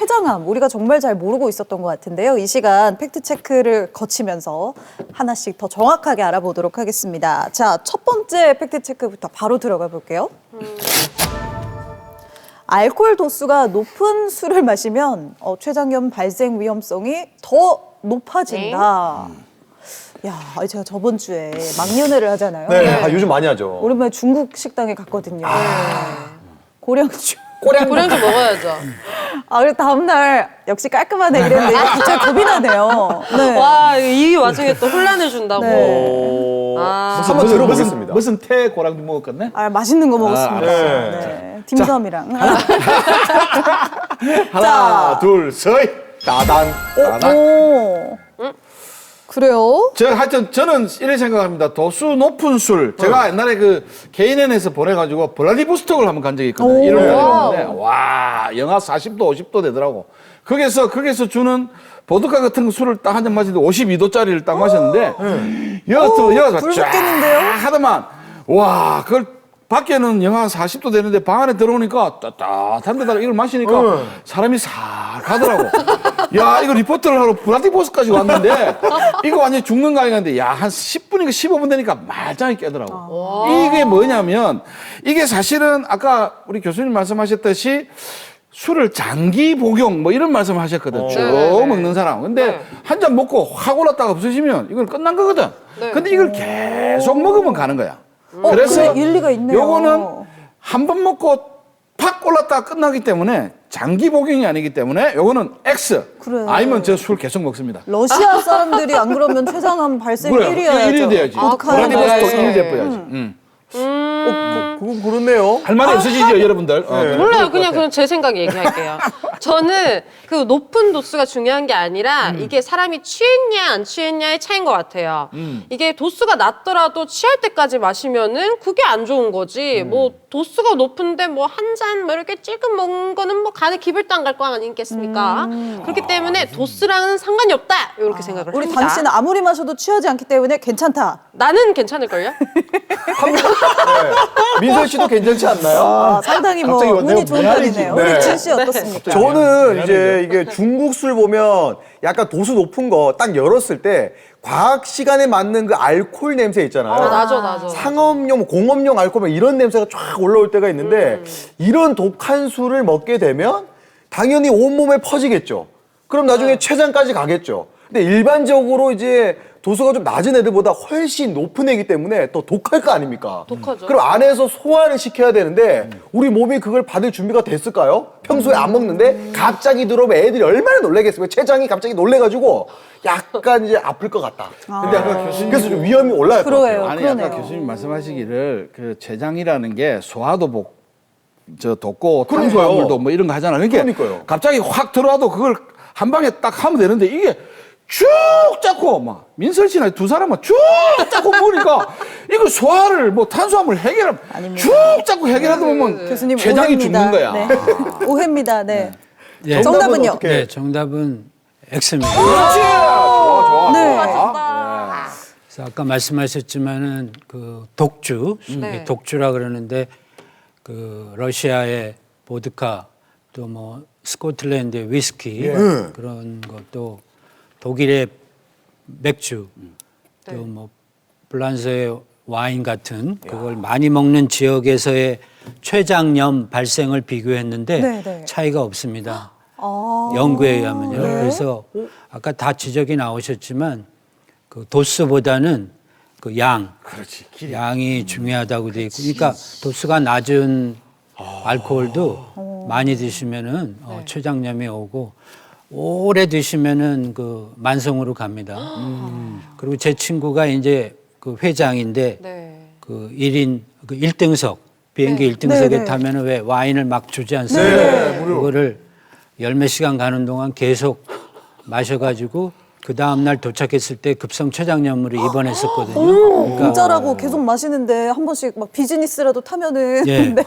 췌장암 우리가 정말 잘 모르고 있었던 것 같은데요. 이 시간 팩트체크를 거치면서 하나씩 더 정확하게 알아보도록 하겠습니다. 자, 첫 번째 팩트체크부터 바로 들어가 볼게요. 알코올 도수가 높은 술을 마시면 췌장염 발생 위험성이 더 높아진다. 야, 제가 저번 주에 막년회를 하잖아요. 네, 요즘 많이 하죠. 오랜만에 중국 식당에 갔거든요. 고량주. 고량주 먹어야죠. 그래서 다음날 역시 깔끔하네 이랬는데 갑자기 겁이 나네요. 네. 와, 이 와중에 또 혼란을 준다고. 네. 한번 들어보겠습니다. 무슨 태 고랑주 먹었겠네? 맛있는 거 먹었습니다. 네. 네. 딤섬이랑. 하나, 둘, 셋. 따단. 오. 그래요? 하여튼 저는 이렇게 생각합니다. 도수 높은 술. 제가 옛날에 그 KNN에서 보내가지고 블라디보스톡을 한번 간 적이 있거든요. 1월 달에 갔는데 와, 영하 40도, 50도 되더라고. 거기서 주는 보드카 같은 술을 딱 한 잔 마시는데 52도짜리를 딱 마셨는데 여기서 불 쫙 붙겠는데요? 하더만 와, 그걸 밖에는 영하 40도 되는데 방 안에 들어오니까 따뜻한 데다가 이걸 마시니까 사람이 살 가더라고. 야, 이거 리포터를 하러 블라디보스까지 왔는데 이거 완전히 죽는 거 아니겠는데 야, 한 10분인가 15분 되니까 말짱이 깨더라고. 이게 뭐냐면 이게 사실은 아까 우리 교수님 말씀하셨듯이 술을 장기 복용 뭐 이런 말씀을 하셨거든. 쭉 먹는 사람. 근데 한 잔 먹고 확 올랐다가 없어지면 이건 끝난 거거든. 근데 이걸 계속 먹으면 가는 거야. 그래서 그래, 일리가 있네요. 요거는 한 번 먹고 팍 올랐다가 끝나기 때문에 장기 복용이 아니기 때문에 요거는 X. 그래. 아니면 저 술 계속 먹습니다. 러시아 사람들이 안 그러면 췌장암 발생 1위여야죠. 1위 돼야지. 보드카는 블라디보스톡 돼야지. 1위 돼야지. 그건 그렇네요. 할 말이 없으시죠, 여러분들? 몰라요. 그냥 제 생각 얘기할게요. 저는 그 높은 도수가 중요한 게 아니라 이게 사람이 취했냐 안 취했냐의 차이인 것 같아요. 이게 도수가 낮더라도 취할 때까지 마시면은 그게 안 좋은 거지. 뭐 도수가 높은데 뭐 한 잔 뭐 이렇게 찔끔 먹는 거는 뭐 간에 기별도 안 갈 거 아니겠습니까? 그렇기 때문에 도수랑은 상관이 없다. 이렇게 생각을 우리 합니다. 당신은 아무리 마셔도 취하지 않기 때문에 괜찮다. 나는 괜찮을걸요? 민선 씨도 괜찮지 않나요? 상당히 뭐 갑자기 운이 좋은 미안해지네. 편이네요. 우리 진 씨 어떻습니까? 저는 이제 이게 중국 술 보면 약간 도수 높은 거 딱 열었을 때 과학 시간에 맞는 그 알코올 냄새 있잖아요. 나죠. 상업용, 공업용 알코올 이런 냄새가 쫙 올라올 때가 있는데 이런 독한 술을 먹게 되면 당연히 온몸에 퍼지겠죠. 그럼 나중에 췌장까지 가겠죠. 근데 일반적으로 이제 도수가 좀 낮은 애들보다 훨씬 높은 애기 때문에 더 독할 거 아닙니까? 독하죠. 그럼 안에서 소화를 시켜야 되는데 우리 몸이 그걸 받을 준비가 됐을까요? 평소에 안 먹는데 갑자기 들어오면 애들이 얼마나 놀라겠어요. 췌장이 갑자기 놀래가지고 약간 이제 아플 것 같다. 근데 아까 교수님 그래서 좀 위험이 올라갈 것 같아요. 아니, 그러네요. 아까 교수님 말씀하시기를 그 췌장이라는 게 소화도 돕고 탄수화물도 뭐 이런 거 하잖아요. 그러니까요. 갑자기 확 들어와도 그걸 한 방에 딱 하면 되는데 이게 쭉 잡고 막 민설 씨나 두 사람은 쭉 잡고 먹으니까 이거 소화를 뭐 탄수화물 해결하면 쭉 잡고 해결하다 보면 교수님 췌장이 오해입니다. 죽는 거야. 네. 오해입니다. 네. 예. 정답은요? 어떻게? 네, 정답은 X입니다. 네. 그래서 아까 말씀하셨지만은 그 독주, 네. 독주라 그러는데 그 러시아의 보드카 또 뭐 스코틀랜드의 위스키 그런 것도 독일의 맥주 또 뭐 프랑스의 와인 같은 그걸 많이 먹는 지역에서의 췌장염 발생을 비교했는데 네, 네. 차이가 없습니다. 아, 연구에 의하면요. 그래서 아까 다 지적이 나오셨지만 그 도수보다는 그 양이 중요하다고 돼 있고, 그러니까 도수가 낮은 알코올도 많이 드시면은 췌장염이 오고 오래 드시면은 그 만성으로 갑니다. 그리고 제 친구가 이제 그 회장인데 그 1인 그 1등석 비행기 1등석에 네, 네. 타면은 왜 와인을 막 주지 않습니까? 그거를 열 몇 시간 가는 동안 계속 마셔가지고 그 다음 날 도착했을 때 급성 췌장염으로 입원했었거든요. 그러니까 공짜라고 계속 마시는데 한 번씩 막 비즈니스라도 타면은 예, 네.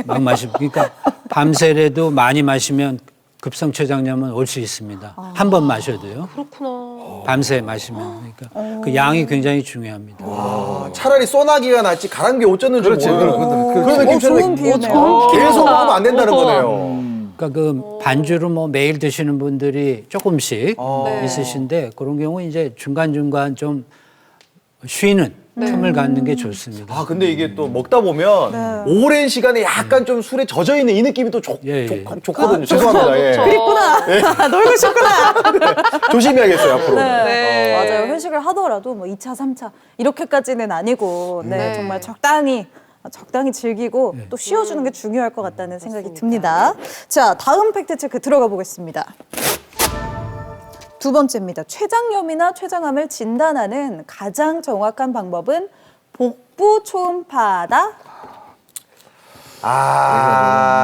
막 마시고 그러니까 밤새라도 많이 마시면 급성 췌장염은 올 수 있습니다. 한 번 마셔도요. 그렇구나. 밤새 마시면 그러니까 그 양이 굉장히 중요합니다. 차라리 소나기가 낫지 가랑비에 옷 젖는 줄 모르는 그런 느낌처럼 좋은 비유네요. 계속 먹으면 안 된다는 거네요. 그러니까 그 반주로 뭐 매일 드시는 분들이 조금씩 네. 있으신데 그런 경우 이제 중간중간 좀 쉬는 틈을 갖는 게 좋습니다. 아 근데 이게 또 먹다 보면 오랜 시간에 약간 좀 술에 젖어 있는 이 느낌이 또 예, 예. 좋거든요. 죄송합니다. 예. 그립구나. 놀고 싶구나. 조심해야겠어요 앞으로. 네. 맞아요. 회식을 하더라도 뭐 2차, 3차 이렇게까지는 아니고 네. 정말 적당히 즐기고 또 쉬어주는 게 중요할 것 같다는 생각이 듭니다. 자, 다음 팩트 체크 들어가 보겠습니다. 두 번째입니다. 췌장염이나 췌장암을 진단하는 가장 정확한 방법은 복부 초음파다.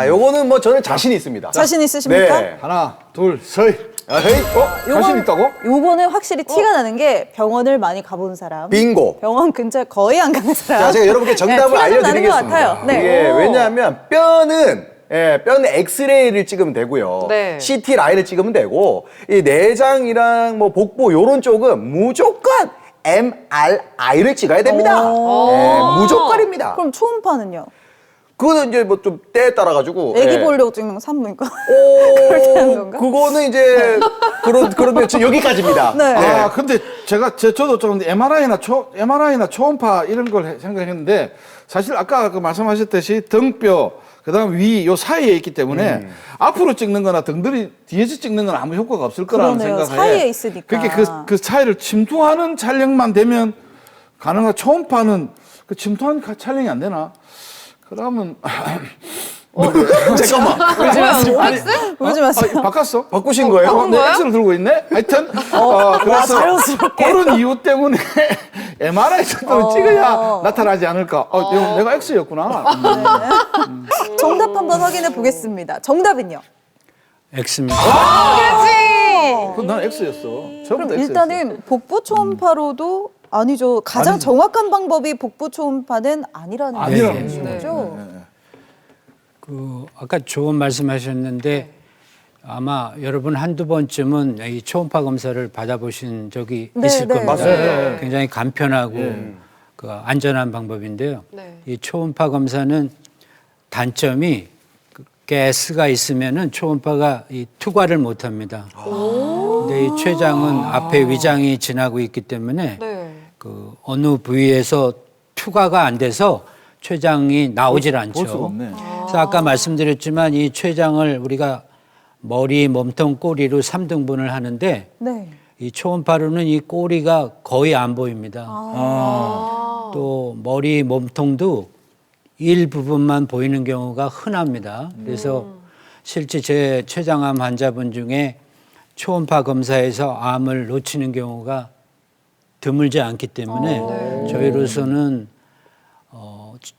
요거는 뭐 저는 자신 있습니다. 자신 있으십니까? 네. 하나, 둘, 셋. 아헤이, 자신 있다고? 요거는 확실히 티가 나는 게 병원을 많이 가본 사람. 빙고. 병원 근처에 거의 안 가는 사람. 자, 제가 여러분께 정답을 티가 좀 나는 것 알려드리겠습니다. 같아요. 네. 이게 왜냐하면 뼈는 뼈는 엑스레이를 찍으면 되고요. 네. CT 라인을 찍으면 되고 이 내장이랑 뭐 복부 요런 쪽은 무조건 MRI를 찍어야 됩니다. 무조건입니다. 그럼 초음파는요? 그거는 이제 뭐 좀 때에 따라 가지고 애기 보려고 찍는 거 산부인과? 그럴 때 하는 건가? 그거는 이제 그런 지금 여기까지입니다. 네. 아, 근데 저도 좀 MRI나 초음파 이런 걸 생각했는데 사실 아까 그 말씀하셨듯이 등뼈 그다음 위 요 사이에 있기 때문에 앞으로 찍는 거나 등들이 뒤에서 찍는 건 아무 효과가 없을 거라는 그러네요. 생각에 사이에 있으니까. 그렇게 그 차이를 침투하는 촬영만 되면 가능한 초음파는 그 침투한 촬영이 안 되나? 그러면 잠깐만. 울지 마세요. 바꿨어? 바꾸신 거예요? 내 X를 들고 있네? 하여튼 그래서 자연스럽게. 그런 이유 때문에 MRI 정도는 찍어야 나타나지 않을까? 이거 내가 X였구나. 정답 한번 확인해 보겠습니다. 정답은요? X입니다. 난 X였어. 그럼 처음부터 X였어. 일단은 복부 초음파로도 아니죠. 가장 정확한 방법이 복부 초음파는 아니라는 아니라는 말씀이시죠? 그 아까 좋은 말씀하셨는데 아마 여러분 한두 번쯤은 이 초음파 검사를 받아보신 적이 네, 있을 네. 겁니다. 맞아요. 굉장히 간편하고 그 안전한 방법인데요. 네. 이 초음파 검사는 단점이 그 가스가 있으면은 초음파가 이 투과를 못합니다. 근데 이 췌장은 앞에 위장이 지나고 있기 때문에 네. 그 어느 부위에서 투과가 안 돼서 췌장이 나오질 않죠. 볼 수가 없네. 그래서 아까 말씀드렸지만 이 췌장을 우리가 머리, 몸통, 꼬리로 3등분을 하는데 네. 이 초음파로는 이 꼬리가 거의 안 보입니다. 또 머리, 몸통도 일부분만 보이는 경우가 흔합니다. 그래서 실제 제 췌장암 환자분 중에 초음파 검사에서 암을 놓치는 경우가 드물지 않기 때문에 저희로서는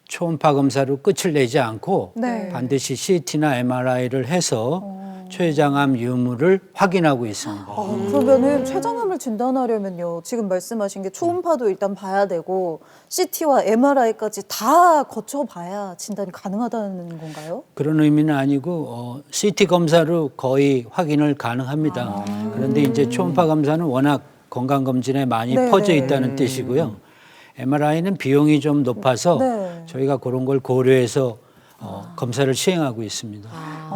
초음파 검사로 끝을 내지 않고 네. 반드시 CT나 MRI를 해서 췌장암 유무를 확인하고 있습니다. 그러면은 췌장암을 진단하려면요. 지금 말씀하신 게 초음파도 일단 봐야 되고 CT와 MRI까지 다 거쳐봐야 진단이 가능하다는 건가요? 그런 의미는 아니고 CT 검사로 거의 확인을 가능합니다. 그런데 이제 초음파 검사는 워낙 건강검진에 많이 네. 퍼져 있다는 뜻이고요. MRI는 비용이 좀 높아서 네. 저희가 그런 걸 고려해서 검사를 시행하고 있습니다.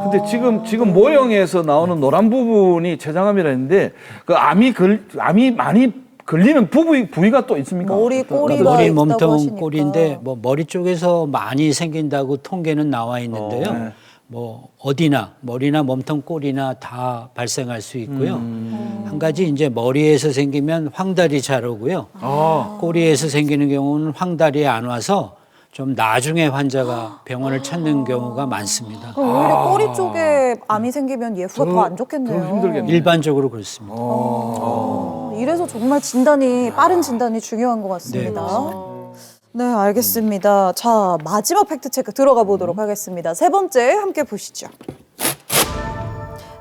근데 지금 모형에서 나오는 노란 부분이 췌장암이라 했는데 그 암이 많이 걸리는 부위가 또 있습니까? 머리, 꼬리가 머리, 있다고 몸통, 하시니까. 꼬리인데 뭐 머리 쪽에서 많이 생긴다고 통계는 나와 있는데요. 뭐 어디나 머리나 몸통, 꼬리나 다 발생할 수 있고요. 한 가지 이제 머리에서 생기면 황달이 잘 오고요. 꼬리에서 생기는 경우는 황달이 안 와서 좀 나중에 환자가 병원을 찾는 경우가 많습니다. 그럼 오히려 꼬리 쪽에 암이 생기면 예후가 더 안 좋겠네요. 더 힘들겠네. 일반적으로 그렇습니다. 이래서 정말 빠른 진단이 중요한 것 같습니다. 네, 알겠습니다. 자, 마지막 팩트 체크 들어가 보도록 하겠습니다. 세 번째 함께 보시죠.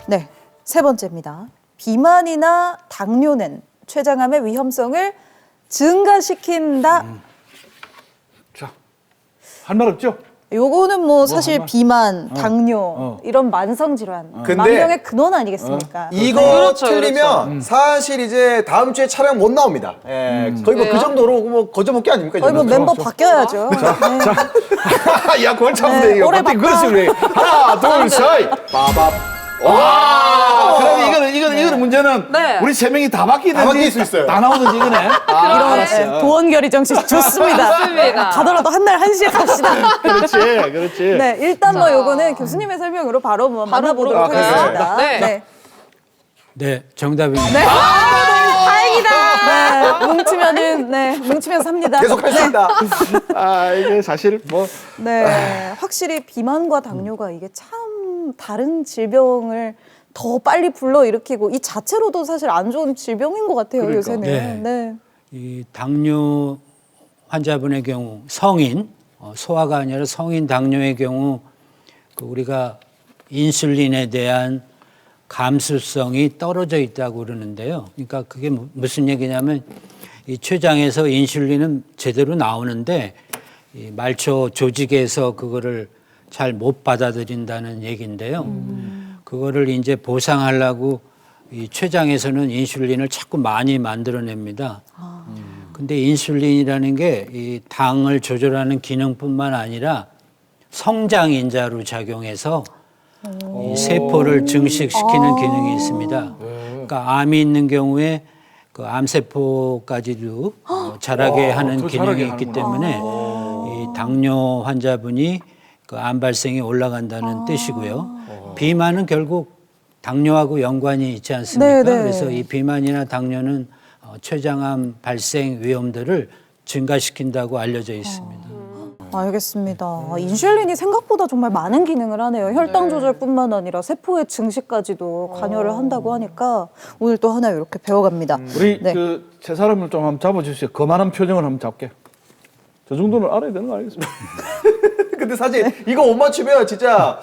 네, 세 번째입니다. 비만이나 당뇨는 췌장암의 위험성을 증가시킨다. 자, 할 말 없죠? 요거는 뭐 사실 비만, 당뇨 이런 만성 질환, 근데 만병의 근원 아니겠습니까? 이거 그렇죠, 틀리면 사실 이제 다음 주에 촬영 못 나옵니다. 예, 거의 뭐 그 왜요? 정도로 뭐 거저먹기 아닙니까? 이 거의 뭐 정도면? 멤버 바뀌어야죠. 네. 야, 그걸 참네 네, 이거. 올해 갑자기 바빠. 그렇지 그래. 하나, 둘, 셋. 빠밥. 와, 그럼 이거는 문제는 네. 우리 세 명이 다 바뀌든지 다 바뀔 수 있어요. 다 나오든지 이거네. 이런 네, 도원결의 정신 좋습니다. 좋습니다. 가더라도 한 날 한시에 갑시다. 그렇지. 네, 일단 뭐 요거는 교수님의 설명으로 바로 뭐 만나보도록 보도록 하겠습니다. 하겠습니다. 네. 네, 정답입니다. 네, 뭉치면 삽니다. 계속 할 수 있다. 아, 이게 사실 뭐 네, 확실히 비만과 당뇨가 이게 참 다른 질병을 더 빨리 불러일으키고 이 자체로도 사실 안 좋은 질병인 것 같아요, 그러니까. 요새는. 네. 네. 이 당뇨 환자분의 경우 성인 소아가 아니라 성인 당뇨의 경우 그 우리가 인슐린에 대한 감수성이 떨어져 있다고 그러는데요. 그러니까 그게 무슨 얘기냐면 이 췌장에서 인슐린은 제대로 나오는데 이 말초 조직에서 그거를 잘 못 받아들인다는 얘기인데요. 그거를 이제 보상하려고 이 췌장에서는 인슐린을 자꾸 많이 만들어냅니다. 근데 인슐린이라는 게 이 당을 조절하는 기능뿐만 아니라 성장인자로 작용해서 이 세포를 증식시키는 기능이 있습니다. 그러니까 암이 있는 경우에 그 암세포까지도 자라게 하는 더 기능이 자라게 있기 하는구나. 때문에 이 당뇨 환자분이 그 암 발생이 올라간다는 뜻이고요. 비만은 결국 당뇨하고 연관이 있지 않습니까? 네, 네. 그래서 이 비만이나 당뇨는 췌장암 발생 위험들을 증가시킨다고 알려져 있습니다. 알겠습니다. 인슐린이 생각보다 정말 많은 기능을 하네요. 혈당 조절뿐만 아니라 세포의 증식까지도 관여를 한다고 하니까 오늘 또 하나 이렇게 배워갑니다. 우리 네. 그 세 사람을 좀 한번 잡아주세요. 거만한 표정을 한번 잡게. 저 정도는 알아야 되는 거 아니겠습니까? 근데 사실 이거 못 맞추면 진짜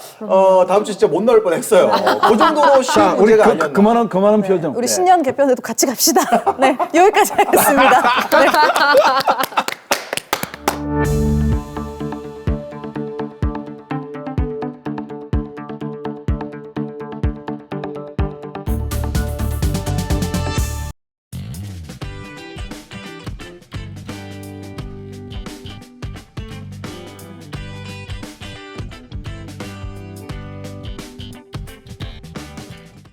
다음 주 진짜 못 나올 뻔했어요. 그 정도로 쉬운 자, 우리 문제가 아니었나. 그만한 표정. 우리 신년 개편에도 같이 갑시다. 네, 여기까지 하겠습니다. 네.